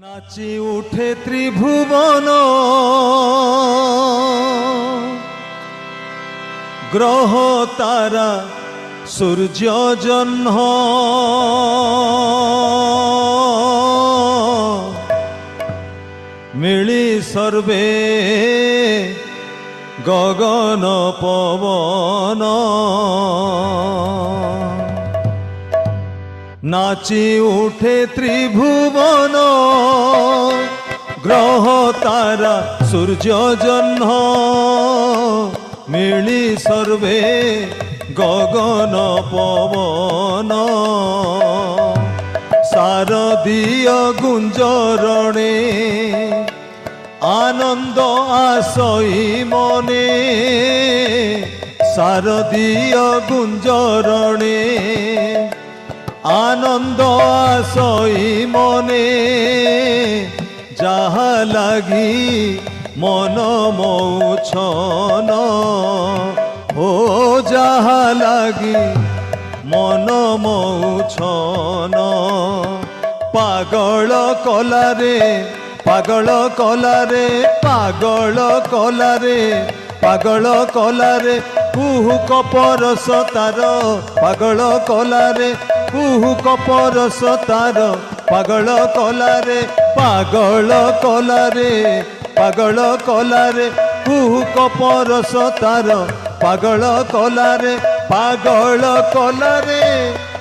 নাচি উঠে ত্রিভুবন, গ্রহ তারা সূর্য জহ্ন, মিলি সর্বে গগন পবন। নাচি উঠে ত্রিভুবন, গ্রহ তারা সূর্য জহ্ন, মিলি সর্বে গগন পবন। শারদীয় গুঞ্জরণে আনন্দ আসই মনে, শারদীয় গুঞ্জরণে আনন্দ আসই মনে। যাহা লাগি মন মৌছন, ও যাহা লাগি মন মৌছন। পাগল কলারে পাগল কলারে পাগল কলারে পাগল কলারে কুহুক পরশ তার, পাগল কলারে কুহুক পরশ তার, পাগল কলারে পাগল কলারে পাগল কলারে কুহুক পরশ তার, পাগল কলারে পাগল কলারে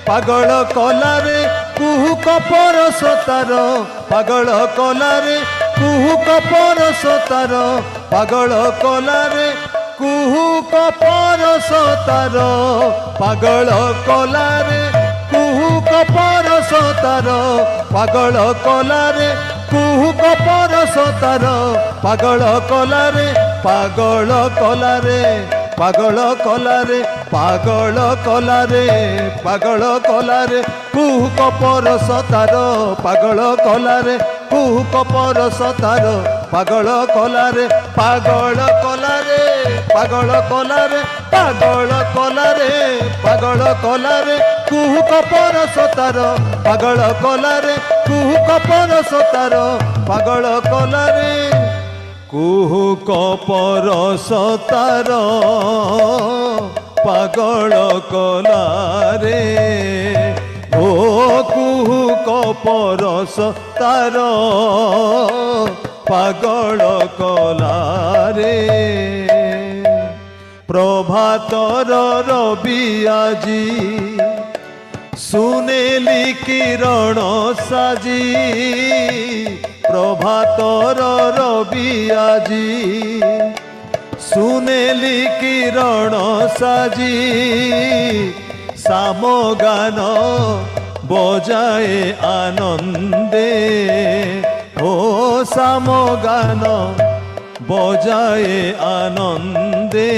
পাগল কলারে কুহুক পরশ তার, পাগল কলারে কুহুক পরশ তার, পাগল কলারে কুহুক পরশ তার, পাগল কলারে কুহুক পরশ তার, পাগল কলারে কুহুক পরশ তার, পাগল কলারে পাগল কলারে পাগল কলারে পাগল কলারে পাগল কলারে কুহুক পরশ তার, পাগল কলারে কুহুক পরশ তার, পাগল কলারে পাগল কলারে পাগল কলারে পাগল কলারে পাগল কলারে কুহুক পরশ তার, পাগল কলারে কুহুক পরশ তার, পাগল কলারে কুহুক পরশ তার, পাগল কলারে। ও কুহুক পরশ তার, পাগল কলারে। প্রভাতর রবি আজি শুনেলি কিরণ সাজি, প্রভাতর রবি আজি শুনেলি কিরণ সাজি। সামগান বজায় আনন্দে, ও সামগান বজায় আনন্দে।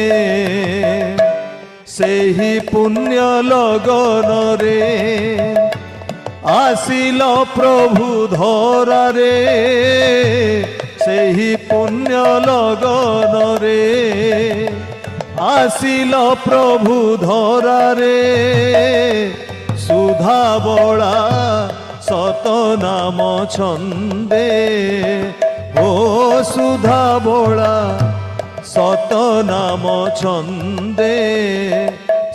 ସେହି ପୁଣ୍ୟ লগନରେ ଆସିଲ ପ୍ରଭୁ ଧରାରେ, ସେହି ପୁଣ୍ୟ লগନରେ ଆସିଲ ପ୍ରଭୁ ଧରାରେ। ସୁଧା ବଳା ସତ ନାମ ଛନ୍ଦେ, ଓ ସୁଧା ବଳା সত নাম ছন্দে।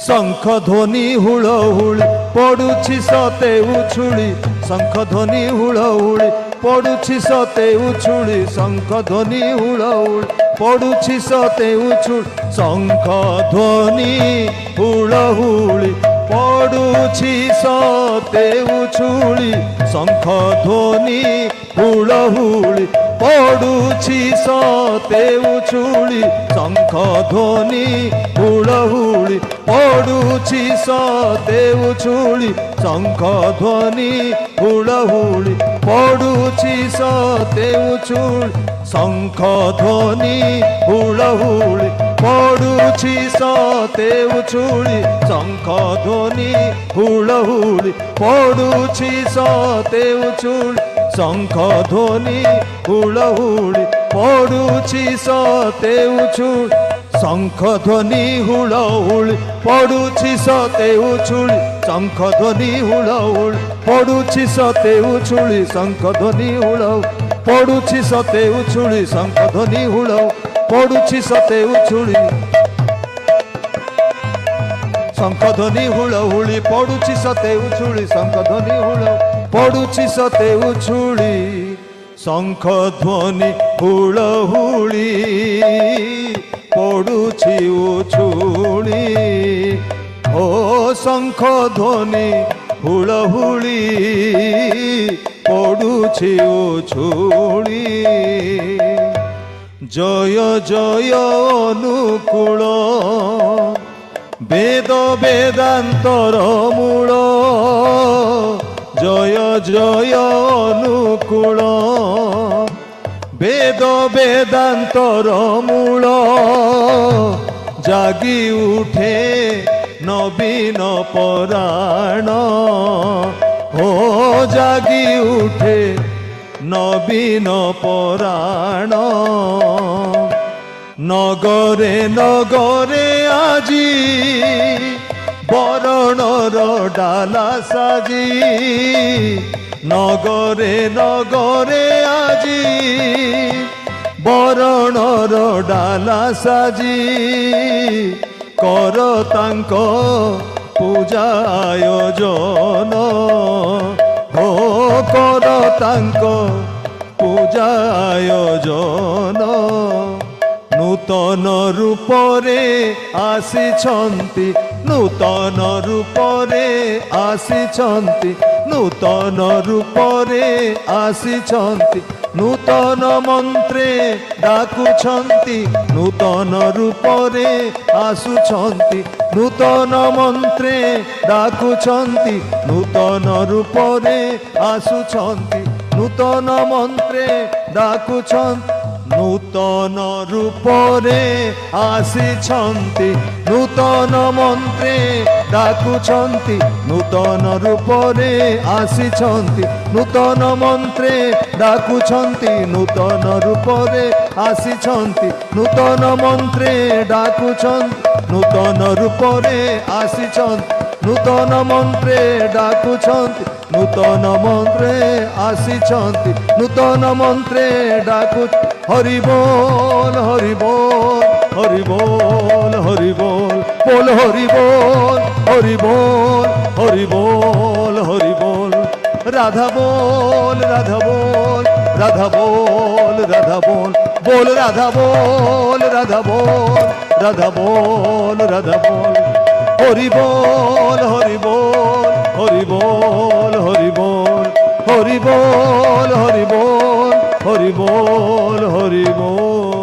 শঙ্খ ধ্বনি হুড়হুড়ি পড়ুছি সতে উছুড়ি, শঙ্খ ধ্বনি হুড়হুড়ি পড়ুছি সতে উছুড়ি, শঙ্খ ধ্বনি হুড়হুড়ি পড়ুছি সতে উছুড়ি, শঙ্খ ধ্বনি হুড়হুড়ি পড়ুছি সতে উছুড়ি, শঙ্খ ধ্বনি হুড়হুড়ি পড়ুছি সতে উছুড়ি, শঙ্খ ধ্বনি হুড়হুড়ি পড়ুছি সতে উছুড়ি, শঙ্খ ধ্বনি হুড়হুড়ি পড়ুছি সতে উছুড়ি, শঙ্খ ধ্বনি হুড়হুড়ি পড়ুছি সতে উছুড়ি, শঙ্খ ধ্বনি হুড়হুড়ি পড়ুছি সতে উছুড়ি, শঙ্খ ধ্বনি হুড়হুড়ি পড়ুছি সতে উছুড়ি, ଶଙ୍ଖ ଧ୍ୱନି ହୁଳହୁଳି ପଡୁଛି ସତେ ଉଛୁଳି ଶଙ୍ଖ ଧ୍ୱନି ହୁଳହୁଳି ପଡୁଛି ସତେ ଉଛୁଳି ଶଙ୍ଖ ଧ୍ୱନି ହୁଳହୁଳି ପଡୁଛି ସତେ ଉଛୁଳି ଶଙ୍ଖ ଧ୍ୱନି ହୁଳହୁଳି ପଡୁଛି ସତେ ଉଛୁଳି ଶଙ୍ଖ ଧ୍ୱନି ହୁଳହୁଳି ପଡୁଛି ସତେ ଉଛୁଳି ଶଙ୍ଖ ଧ୍ୱନି ହୁଳହୁଳି ପଡୁଛି ସତେ ଉଛୁଳି ଶଙ୍ଖ ଧ୍ୱନି ହୁଳହୁଳି ପଡୁଛି ଉଛୁଳି ଓ ଶଙ୍ଖ ଧ୍ୱନି ହୁଳହୁଳି ପଡୁଛି ଉଛୁଳି ଜୟ ଜୟ ଅନୁକୂଳ ବେଦ ବେଦାନ୍ତର ମୂଳ ଜୟ ଜୟ ଅନୁକୂଳ বেদ বেদান্তর মূল জাগি উঠে নবীন পরাণ ও জাগি উঠে নবীন পরাণ নগরে নগরে আজি বরণর ডালা সাজি নগরে নগরে আজি বরণর ডালা সাজি কর তাঙ্ক পূজা আয়োজন ও কর তাঙ্ক পূজা আয়োজন নূতন রূপরে আসিছন্তি নূতন রূপরে আসিছন্তি নূতন রূপরে আসিছন্তি নূতন মন্ত্রে ডাকুছন্তি নূতন রূপরে আসুছন্তি নূতন মন্ত্রে ডাকুছন্তি নূতন রূপরে আসুছন্তি নূতন মন্ত্রে ডাকুছন্তি নূতন রূপরে আসিছন্তি নূতন মন্ত্রে ডাকুছন্তি নূতন রূপরে আসিছন্তি নূতন মন্ত্রে ডাকুছন্তি নূতন রূপরে আসিছন্তি নূতন মন্ত্রে ডাকুছন্তি নূতন রূপরে আসিছন্তি নূতন মন্ত্রে ডাকুছন্তি নূতন মন্ত্রে আসিছন্তি নূতন মন্ত্রে ডাকু হরি বল হরি বল হরি বল হরি বল বল হরি বল হরি বল হরি বল হরি বল রাধা বল রাধা বল রাধা বল রাধা বল বল রাধা বল রাধা বল রাধা বল রাধা বল হরি বল হরি বল হরি বল হরি বল হরি বল হরি বল হরি বল হরি বল